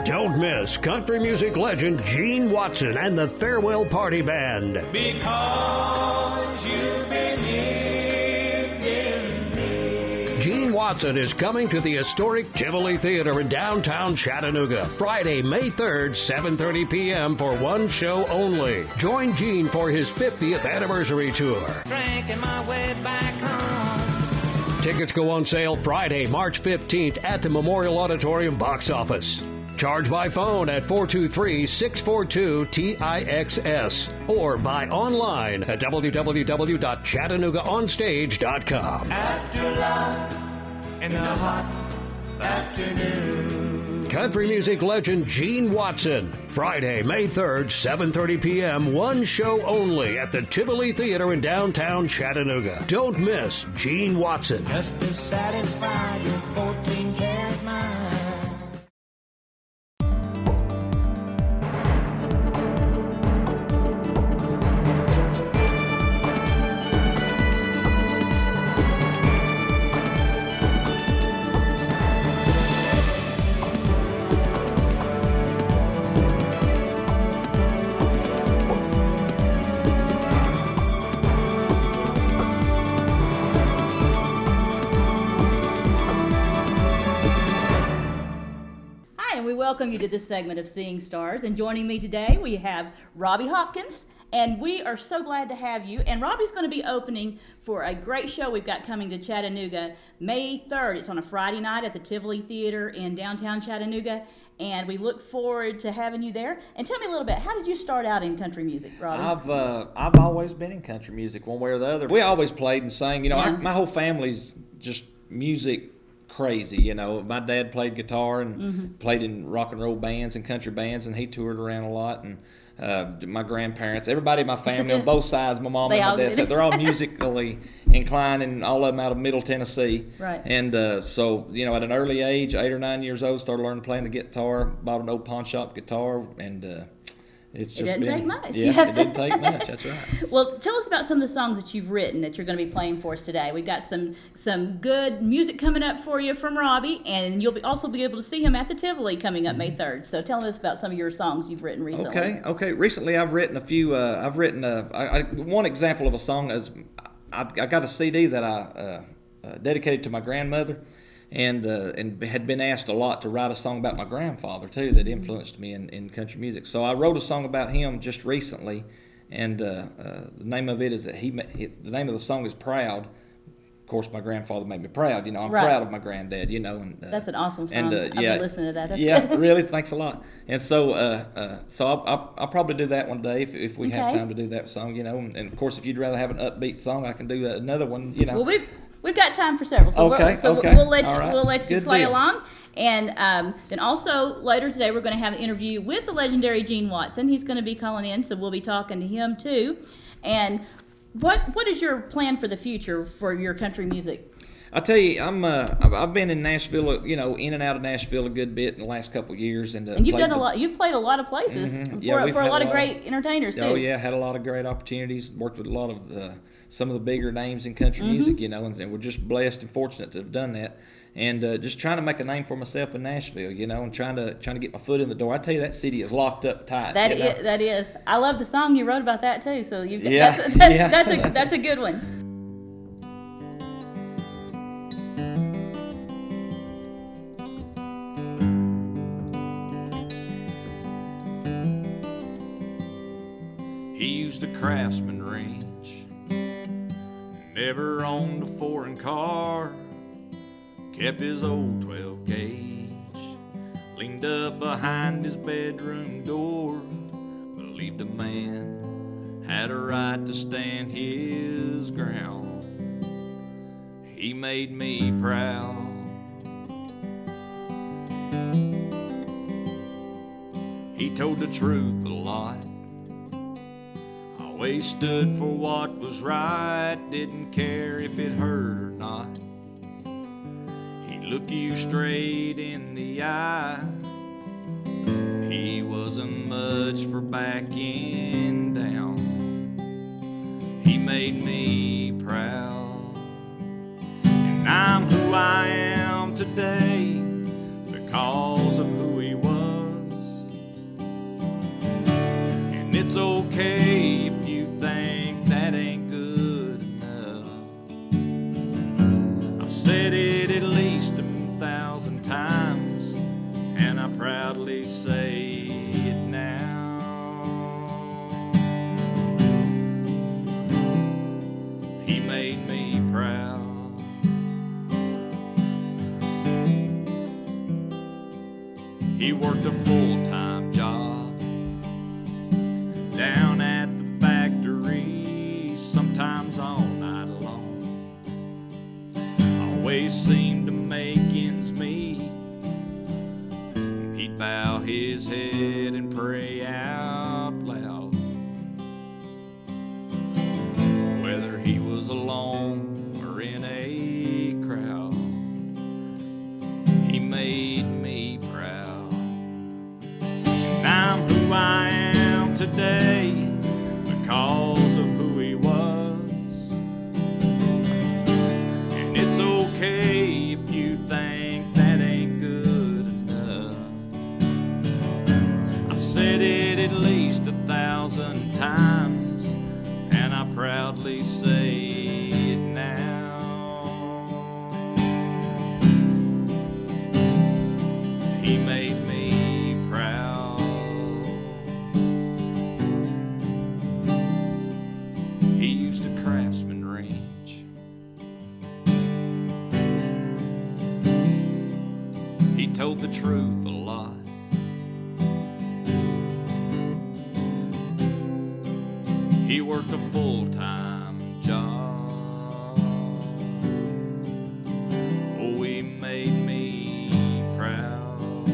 Don't miss country music legend Gene Watson and the Farewell Party Band. Because you believed in me. Gene Watson is coming to the historic Tivoli Theater in downtown Chattanooga, Friday, May 3rd, 7:30 p.m. for one show only. Join Gene for his 50th anniversary tour. Drinking my way back home. Tickets go on sale Friday, March 15th at the Memorial Auditorium box office. Charge by phone at 423-642-TIXS or buy online at www.chattanoogaonstage.com. After love in the hot afternoon. Country music legend Gene Watson. Friday, May 3rd, 7:30 p.m. One show only at the Tivoli Theater in downtown Chattanooga. Don't miss Gene Watson. Just to satisfy your 14-karat mind. Welcome you to this segment of Seeing Stars, and joining me today we have Robby Hopkins, and we are so glad to have you. And Robby's going to be opening for a great show we've got coming to Chattanooga May 3rd. It's on a Friday night at the Tivoli Theater in downtown Chattanooga, and we look forward to having you there. And tell me a little bit, how did you start out in country music, Robby? I've always been in country music one way or the other. We always played and sang. You know, my whole family's just music crazy. You know, my dad played guitar and played in rock and roll bands and country bands, and he toured around a lot. And my grandparents, everybody in my family on both sides, my mom and my dad, they're all musically inclined, and all of them out of Middle Tennessee. Right. And so, you know, at an early age, 8 or 9 years old, started learning playing the guitar, bought an old pawn shop guitar, and it didn't take much. Yeah, it didn't take much. That's right. Well, tell us about some of the songs that you've written that you're going to be playing for us today. We've got some good music coming up for you from Robby, and you'll also be able to see him at the Tivoli coming up May 3rd. So tell us about some of your songs you've written recently. Okay. Recently, I've written a few. One example of a song is I got a CD that I dedicated to my grandmother. And had been asked a lot to write a song about my grandfather too that influenced me in country music. So I wrote a song about him just recently, and the name of it is the name of the song is "Proud." Of course, my grandfather made me proud. You know, I'm proud of my granddad. You know, and that's an awesome song. I've been listening to that. That's good. Really, thanks a lot. And so I'll probably do that one day if we have time to do that song. You know, and of course, if you'd rather have an upbeat song, I can do another one. You know. Well, We've got time for several, so we'll let you play along. And then also later today we're going to have an interview with the legendary Gene Watson. He's going to be calling in, so we'll be talking to him too. And what is your plan for the future for your country music? I'll tell you, I've been in Nashville, you know, in and out of Nashville a good bit in the last couple of years, and you've done a lot. You've played a lot of places for a lot of great entertainers too. Oh yeah, had a lot of great opportunities. Worked with a lot of some of the bigger names in country music, you know, and we're just blessed and fortunate to have done that. And just trying to make a name for myself in Nashville, you know, and trying to get my foot in the door. I tell you, that city is locked up tight. That is. I love the song you wrote about that too. So that's a good one. He used a Craftsman wrench, never owned a foreign car, kept his old 12 gauge, leaned up behind his bedroom door, believed a man had a right to stand his ground. He made me proud. He told the truth a lot, always stood for what was right, didn't care if it hurt or not. He'd look you straight in the eye. He wasn't much for backing down. He made me proud. And I'm who I am today because of who he was. and I proudly say it now. He made me proud. He worked a full-time job down at the factory, sometimes all night long. Always seemed to make ends meet. He'd bow his head and pray out loud. Whether he was alone or in a crowd, he made me proud. I'm who I am today because of who he was. And it's okay if you think that ain't good enough. I said it at least 1,000 times, and I proudly say it now. He made me proud. He used a Craftsman wrench. He told the truth a lot. He worked a full-time job. Oh, he made me proud.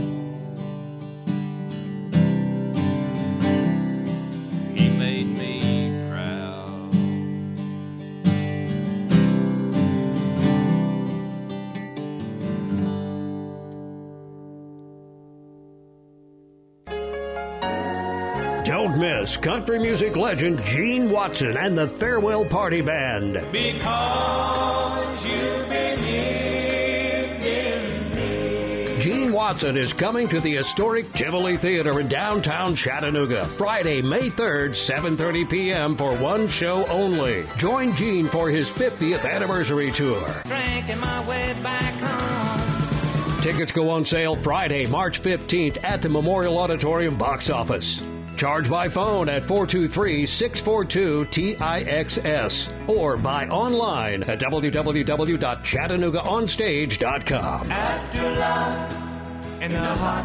He made me proud. Don't miss country music legend Gene Watson and the Farewell Party Band. Because you believed in me. Gene Watson is coming to the historic Tivoli Theater in downtown Chattanooga, Friday, May 3rd, 7:30 p.m. for one show only. Join Gene for his 50th anniversary tour. Drinking my way back home. Tickets go on sale Friday, March 15th at the Memorial Auditorium box office. Charge by phone at 423-642-TIXS or buy online at www.chattanoogaonstage.com. After love in the hot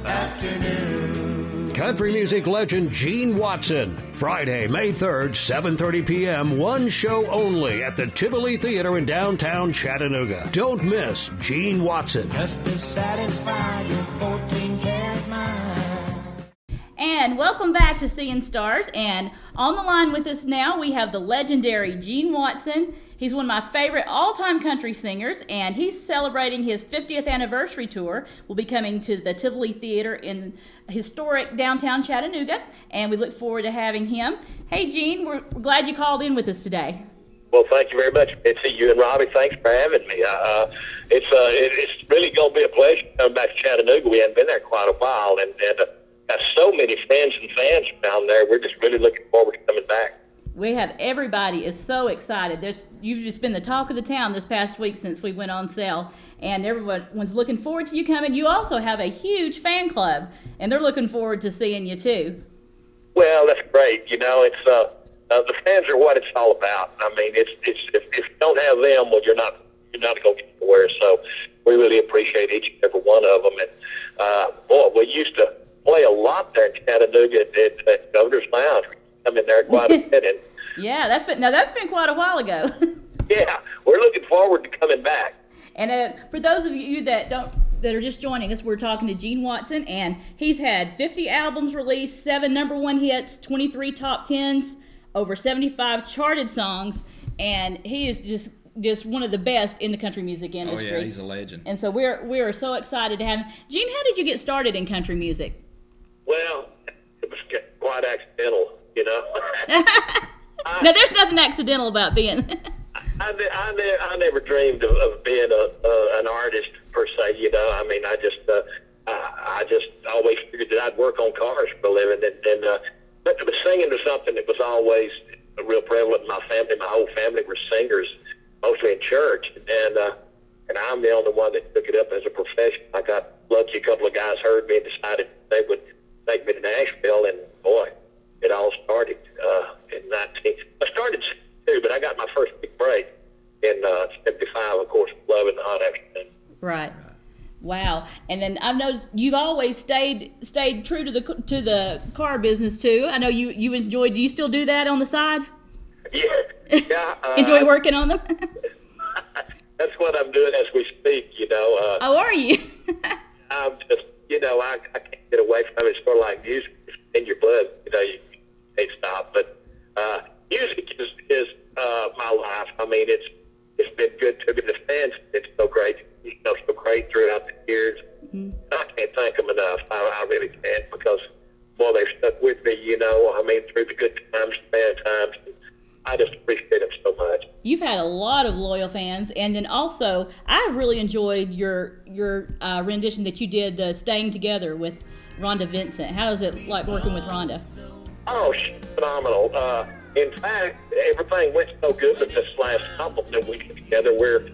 afternoon. Country music legend Gene Watson, Friday, May 3rd, 7:30 p.m., one show only at the Tivoli Theater in downtown Chattanooga. Don't miss Gene Watson. Just to satisfy your 14-karat mind. And welcome back to Seeing Stars. And on the line with us now, we have the legendary Gene Watson. He's one of my favorite all-time country singers, and he's celebrating his 50th anniversary tour. We'll be coming to the Tivoli Theater in historic downtown Chattanooga, and we look forward to having him. Hey, Gene, we're glad you called in with us today. Well, thank you very much. Good to see you and Robby. Thanks for having me. It's really going to be a pleasure coming back to Chattanooga. We haven't been there quite a while, and got so many friends and fans down there. We're just really looking forward to coming back. We have everybody is so excited. You've just been the talk of the town this past week since we went on sale, and everyone's looking forward to you coming. You also have a huge fan club, and they're looking forward to seeing you too. Well, that's great. You know, it's the fans are what it's all about. I mean, it's if you don't have them, well, you're not going to get anywhere. So we really appreciate each and every one of them. And boy, we used to play a lot there in Chattanooga at Governor's Lounge. We come in there quite a bit, and yeah, that's been quite a while ago. yeah, we're looking forward to coming back. And for those of you that are just joining us, we're talking to Gene Watson, and he's had 50 albums released, 7 #1 hits, 23 top 10s, over 75 charted songs, and he is just one of the best in the country music industry. Oh yeah, he's a legend. And so we are so excited to have him. Gene, how did you get started in country music? Well, it was quite accidental, you know. Now, there's nothing accidental about being. I never dreamed of being an artist per se, you know. I mean, I just always figured that I'd work on cars for a living, but singing was something that was always real prevalent in my family. My whole family were singers, mostly in church, and I'm the only one that took it up as a profession. I got blood, lucky a couple of guys heard me and decided they would take me to Nashville, and boy, it all started in 19. I started too, but I got my first big break in 75, of course, Love in the Hot Afternoon. Right. Wow. And then I've noticed you've always stayed true to the car business too. I know you enjoyed. Do you still do that on the side? Yeah. Enjoy working on them. That's what I'm doing as we speak. Oh, are you? I'm just, I can't get away from it. It's sort of like music. It's in your blood. You can't stop. But music is my life. I mean, it's been good to me. The fans, it's so great. So great throughout the years. Mm-hmm. I can't thank them enough. I really can't, because, boy, they've stuck with me. I mean, through the good times, bad times. I just appreciate them so much. You've had a lot of loyal fans, and then also I've really enjoyed your rendition that you did, the "Staying Together" with Rhonda Vincent. How is it like working with Rhonda? Oh, she's phenomenal. In fact, everything went so good with this last album that we did together. We're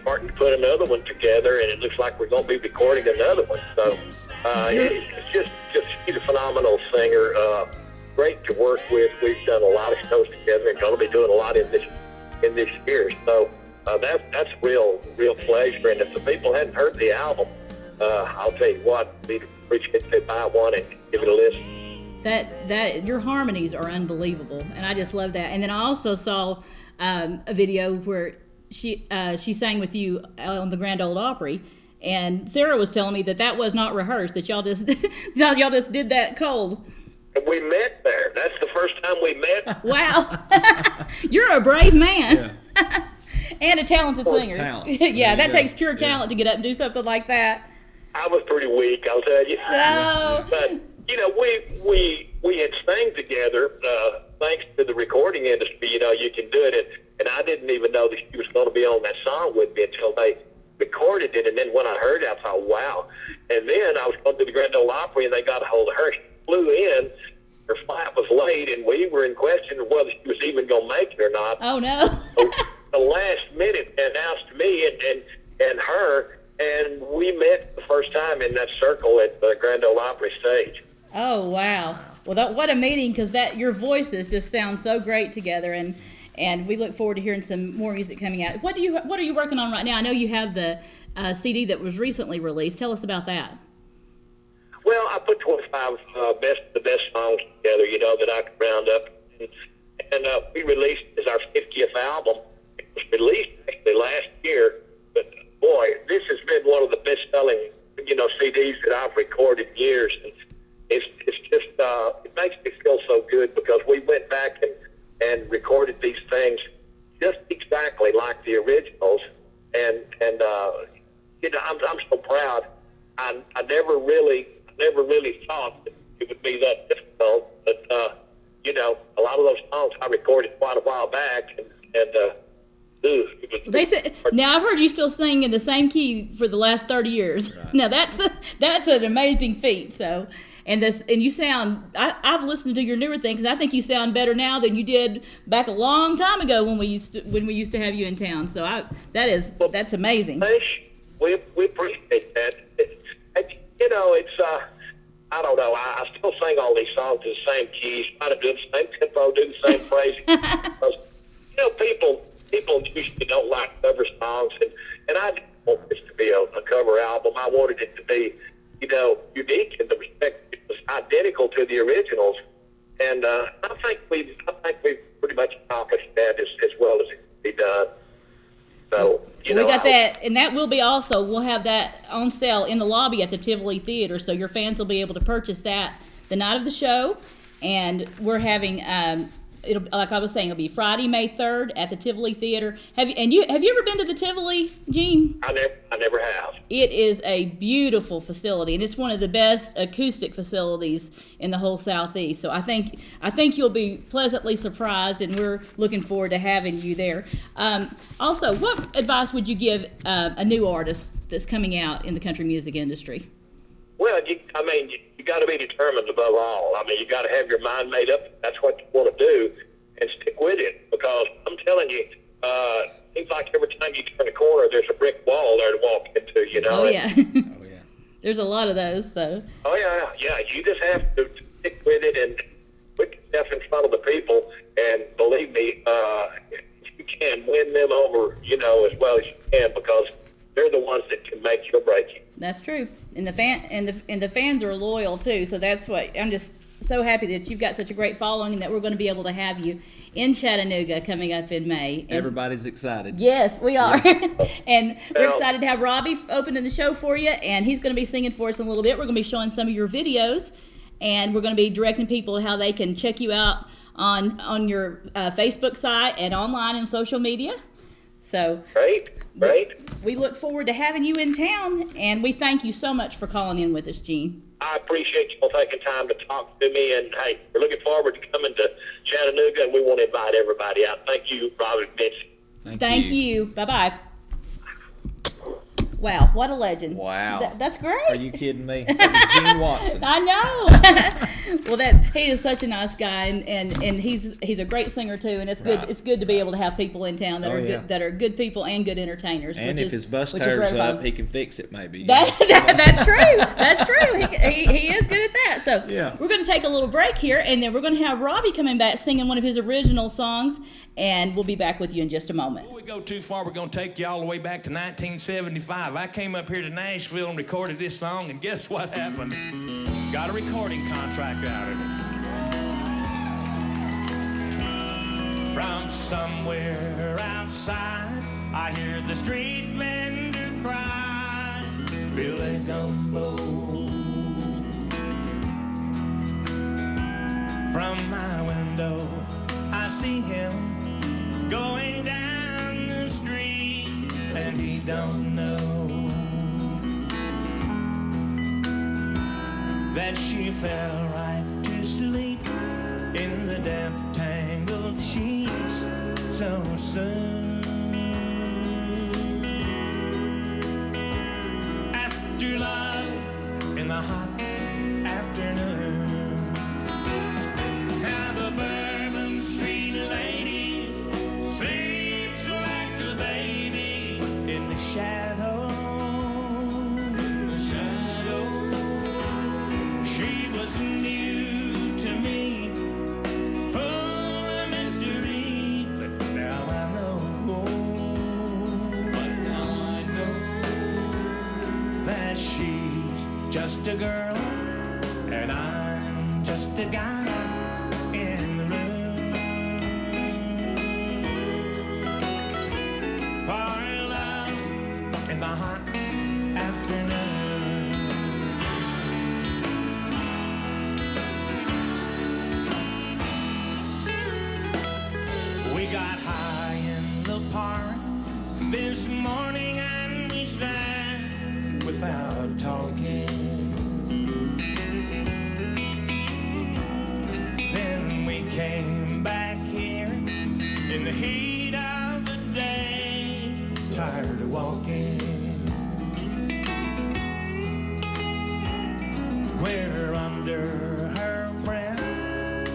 starting to put another one together, and it looks like we're going to be recording another one. So it's just she's a phenomenal singer. Great to work with. We've done a lot of shows together, and going to be doing a lot in this year. So that's real pleasure. And if the people hadn't heard the album, I'll tell you what, we'd appreciate if they buy one and give it a listen. That your harmonies are unbelievable, and I just love that. And then I also saw a video where she sang with you on the Grand Ole Opry, and Sarah was telling me that was not rehearsed, that y'all just did that cold. And we met there. That's the first time we met. Wow. You're a brave man. Yeah. And a talented singer. Talent. Yeah, that takes pure talent to get up and do something like that. I was pretty weak, I'll tell you. Oh. But we had sang together, thanks to the recording industry. You can do it, and I didn't even know that she was going to be on that song with me until they recorded it. And then when I heard it, I thought, wow. And then I was going to the Grand Ole Opry, and they got a hold of her. She flew in. Her flight was late, and we were in question of whether she was even going to make it or not. Oh, no. So the last minute, they announced me and her, and we met the first time in that circle at the Grand Ole Opry stage. Oh, wow. Well, what a meeting, because your voices just sound so great together, and we look forward to hearing some more music coming out. What are you working on right now? I know you have the CD that was recently released. Tell us about that. Well, I put 25 the best songs together, that I could round up, and we released as our 50th album. It was released actually last year, but boy, this has been one of the best-selling, CDs that I've recorded in years, and it's just it makes me feel so good, because we went back and recorded these things just exactly like the originals, and I'm so proud. I never really thought that it would be that difficult, but a lot of those songs I recorded quite a while back, they said, now I've heard you still sing in the same key for the last 30 years. Right. Now that's an amazing feat. So, and you sound. I've listened to your newer things, and I think you sound better now than you did back a long time ago when we used to have you in town. So that's amazing. We appreciate that. It's I don't know. I still sing all these songs in the same keys, try to do the same tempo, do the same phrasing. Because, people usually don't like cover songs, and I didn't want this to be a cover album. I wanted it to be, unique in the respect it was identical to the originals, and I think we've pretty much accomplished that as well as it can be done. So, we got that, and that will be also, we'll have that on sale in the lobby at the Tivoli Theater, so your fans will be able to purchase that the night of the show. And we're having, like I was saying, it'll be Friday, May 3rd at the Tivoli Theater. Have you ever been to the Tivoli, Gene? I never have. It is a beautiful facility, and it's one of the best acoustic facilities in the whole Southeast. So I think you'll be pleasantly surprised, and we're looking forward to having you there. Also, what advice would you give a new artist that's coming out in the country music industry? Well, you got to be determined above all. I mean, you got to have your mind made up. That's what you want to do, and stick with it. Because I'm telling you, it seems like every time you turn a corner, there's a brick wall there to walk into. Oh yeah. Oh yeah. There's a lot of those. So. Oh yeah. You just have to stick with it and put yourself in front of the people. And believe me, you can win them over, as well as you can, because they're the ones that can make you or break you. That's true, and the fans are loyal too. So that's what I'm just so happy that you've got such a great following, and that we're going to be able to have you in Chattanooga coming up in May. And everybody's excited. yes, we are, and we're Well, excited to have Robby opening the show for you, and he's going to be singing for us in a little bit. We're going to be showing some of your videos, and we're going to be directing people how they can check you out on your Facebook site and online and social media. So Great. we look forward to having you in town, and we thank you so much for calling in with us, Gene. I appreciate you all taking time to talk to me, and hey, we're looking forward to coming to Chattanooga, and we want to invite everybody out. Thank you, Robby, Mitch. Thank you. Bye-bye. Wow, what a legend. Wow. That's great. Are you kidding me? That was Gene Watson. I know. Well, he is such a nice guy, and he's a great singer too. And it's good. Right. It's good to be able to have people in town that Oh, are yeah. good, that are good people and good entertainers. And if his bus which is tires rare up, fun. he can fix it maybe. That's true. That's true. He is good at that. So Yeah. we're going to take a little break here, and then we're going to have Robby coming back singing one of his original songs, and we'll be back with you in just a moment. Before we go too far, we're going to take you all the way back to 1975. I came up here to Nashville and recorded this song, and guess what happened? Got a recording contract out of it. From somewhere outside, I hear the street vendor cry, feel a gumbo. From my window, I see him going down the street, and he don't know that she fell right to sleep in the damp, tangled sheets so soon. After love in the hot afternoon, now the Bourbon Street lady sleeps like a baby in the shadow. In the shadow. She was new to me, full of mystery, but now I know. But now I know that she's just a girl, and I'm just a guy in the room. For love in the hot afternoon. We got high in the park this morning and we sang without talking. Then we came back here in the heat of the day, tired of walking. Where under her breath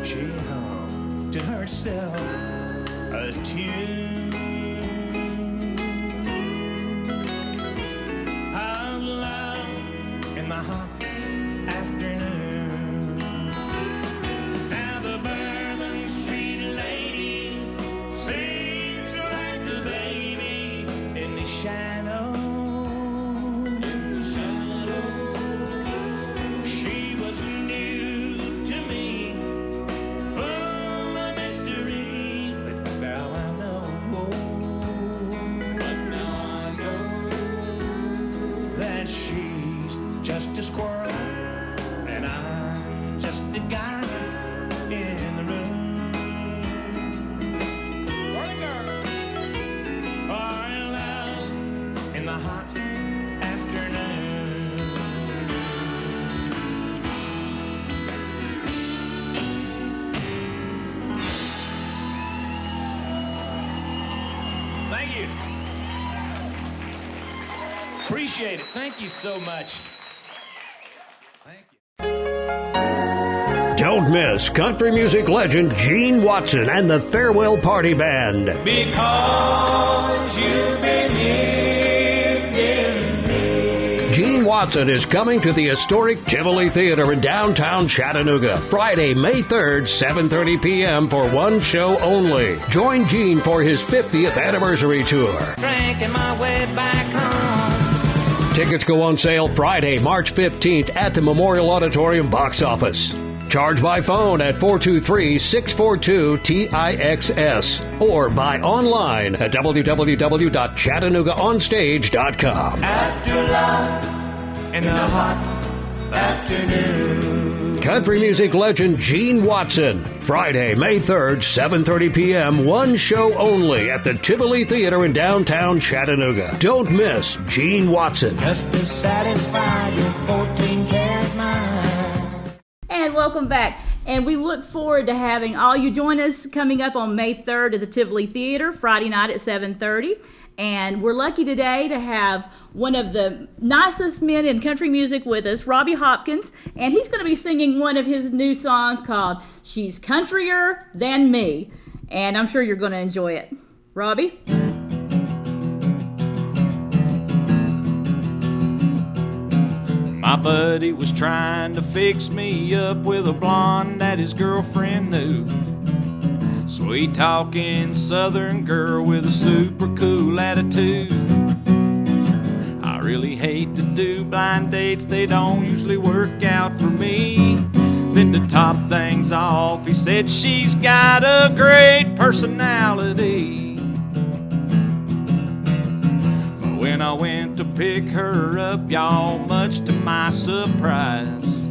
she hummed to herself a tune of love in the hot afternoon. Now the Bourbon Street lady sings like a baby in the shadow. In the shadow. She was new to me, full of mystery, but now I know. But now I know that she's just a squirrel, and I'm just a guy in the room. For the girl, for love in the hot afternoon. Thank you. Appreciate it. Thank you so much. Thank you. Don't miss country music legend Gene Watson and the Farewell Party Band. Because you believed in me. Gene Gene Watson is coming to the historic Tivoli Theater in downtown Chattanooga, Friday, May 3rd, 7:30 p.m. for one show only. Join Gene for his 50th anniversary tour. Drinking my way back home. Tickets go on sale Friday, March 15th at the Memorial Auditorium box office. Charge by phone at 423-642-TIXS or buy online at www.chattanoogaonstage.com. After love in the hot afternoon. Country music legend Gene Watson. Friday, May 3rd, 7:30 p.m. One show only at the Tivoli Theater in downtown Chattanooga. Don't miss Gene Watson. Just to satisfy your 14-karat mind. And welcome back. And we look forward to having all you join us coming up on May 3rd at the Tivoli Theater, Friday night at 7:30. And we're lucky today to have one of the nicest men in country music with us, Robby Hopkins. And he's going to be singing one of his new songs called She's Countryer Than Me. And I'm sure you're going to enjoy it. Robby? My buddy was trying to fix me up with a blonde that his girlfriend knew. Sweet talking southern girl with a super cool attitude. I really hate to do blind dates, they don't usually work out for me. Then to top things off, he said she's got a great personality. When I went to pick her up, y'all, much to my surprise,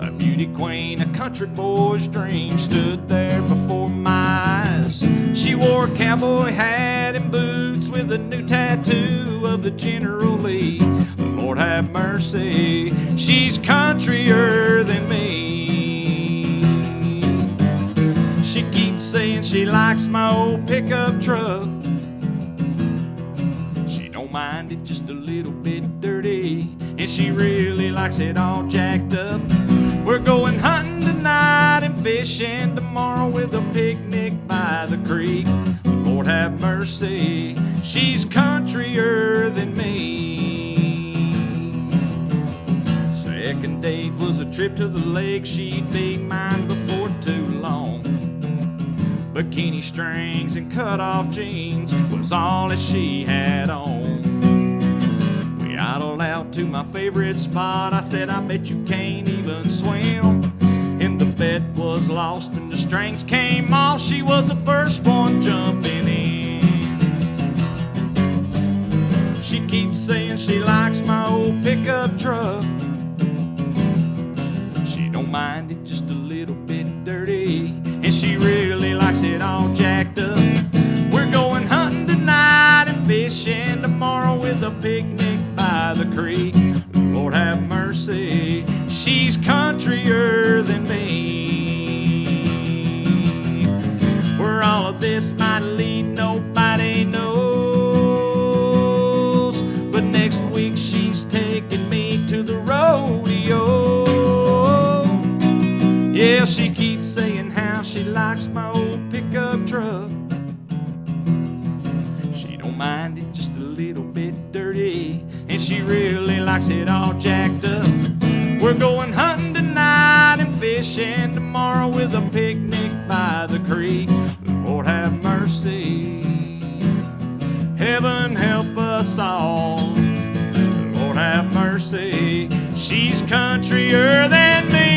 a beauty queen, a country boy's dream, stood there before my eyes. She wore a cowboy hat and boots with a new tattoo of the General Lee. Lord have mercy, she's countryer than me. She keeps saying she likes my old pickup truck. Mind it just a little bit dirty, and she really likes it all jacked up. We're going hunting tonight and fishing tomorrow with a picnic by the creek. Lord have mercy, she's countryer than me. Second date was a trip to the lake, she'd be mine before too long. Bikini strings and cut-off jeans was all that she had on. We idled out to my favorite spot. I said, I bet you can't even swim. And the bet was lost when the strings came off. She was the first one jumping in. She keeps saying she likes my old pickup truck. She don't mind it just a little bit dirty, and she really likes it all jacked up. We're going hunting tonight and fishing tomorrow with a picnic by the creek. Lord have mercy, she's countryer than me. Where all of this might lead, nobody knows. But next week she's taking me to the rodeo. Yeah, she keeps saying how she likes my old pickup truck. She don't mind it just a little bit dirty, and she really likes it all jacked up. We're going hunting tonight and fishing tomorrow with a picnic by the creek. Lord have mercy, heaven help us all. Lord have mercy, she's countryer than me.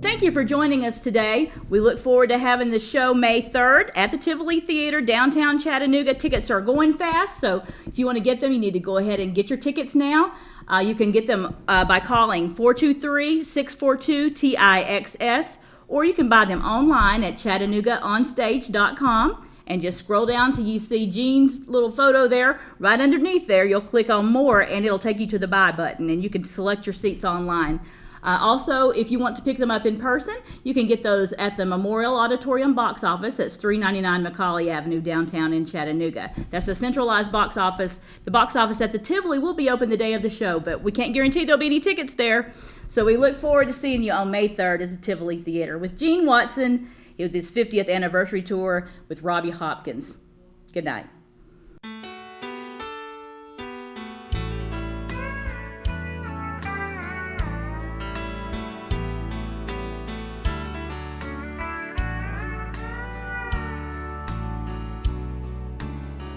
Thank you for joining us today. We look forward to having the show May 3rd at the Tivoli Theater, downtown Chattanooga. Tickets are going fast, so if you want to get them, you need to go ahead and get your tickets now. You can get them by calling 423-642-TIXS, or you can buy them online at ChattanoogaOnStage.com. And just scroll down till you see Gene's little photo there. Right underneath there, you'll click on More, and it'll take you to the Buy button, and you can select your seats online. Also, if you want to pick them up in person, you can get those at the Memorial Auditorium box office. That's 399 Macaulay Avenue, downtown in Chattanooga. That's the centralized box office. The box office at the Tivoli will be open the day of the show, but we can't guarantee there'll be any tickets there. So we look forward to seeing you on May 3rd at the Tivoli Theater with Gene Watson with his 50th anniversary tour with Robby Hopkins. Good night.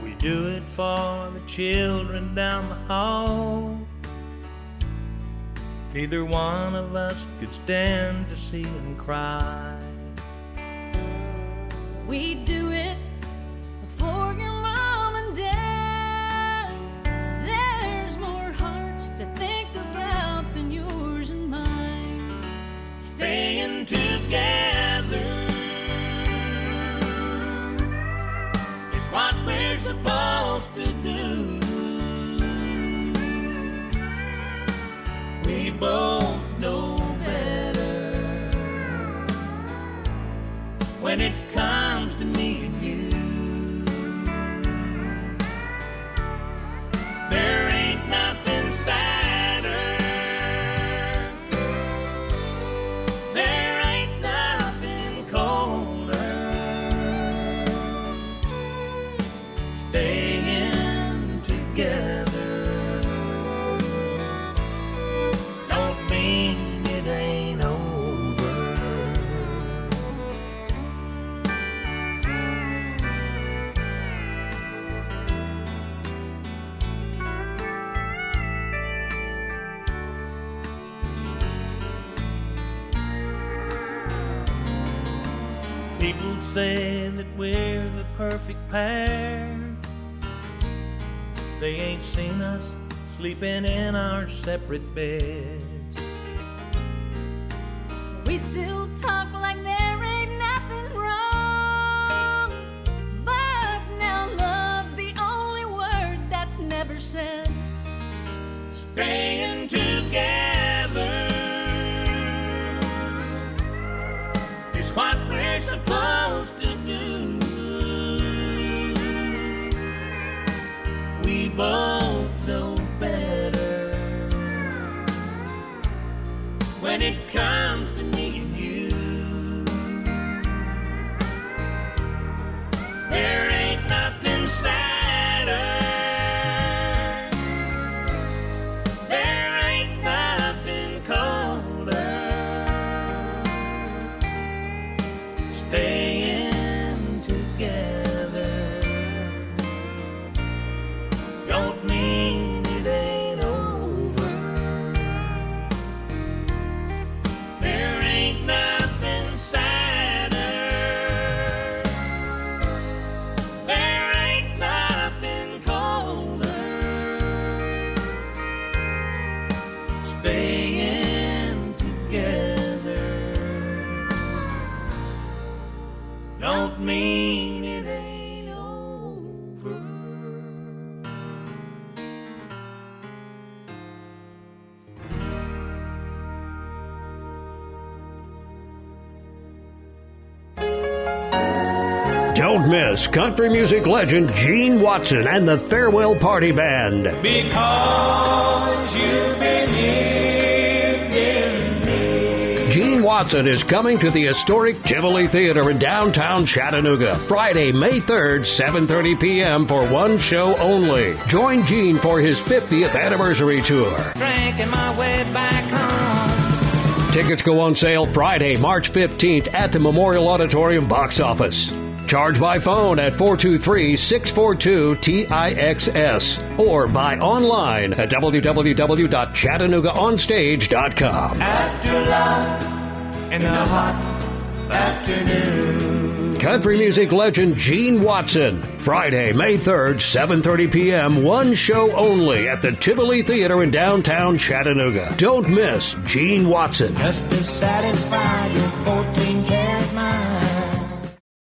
We do it for the children down the hall. Neither one of us could stand to see them cry. We do it for your mom and dad. There's more hearts to think about than yours and mine. Staying together is what we're supposed to do. We both know better when it comes to me and you. There ain't nothing sadder. There ain't nothing colder. Staying together don't mean it ain't over. People say that we're the perfect pair. They ain't seen us sleeping in our separate beds. We still talk like there ain't nothing wrong. But now love's the only word that's never said. Staying together is what we're supposed to do. We both know better when it comes to me and you. There ain't nothing sadder. There ain't nothing colder. Staying together don't mean it ain't over. There ain't nothing sadder. There ain't nothing colder. Staying together don't mean it ain't over. Don't miss country music legend Gene Watson and the Farewell Party Band. Because you believed in me. Gene Watson is coming to the historic Tivoli Theater in downtown Chattanooga, Friday, May 3rd, 7:30 p.m. for one show only. Join Gene for his 50th anniversary tour. Drinking my way back home. Tickets go on sale Friday, March 15th at the Memorial Auditorium box office. Charge by phone at 423-642-TIXS or buy online at www.chattanoogaonstage.com. After love in the hot afternoon. Country music legend Gene Watson, Friday, May 3rd, 7:30 p.m., one show only at the Tivoli Theater in downtown Chattanooga. Don't miss Gene Watson. Just to satisfy your 14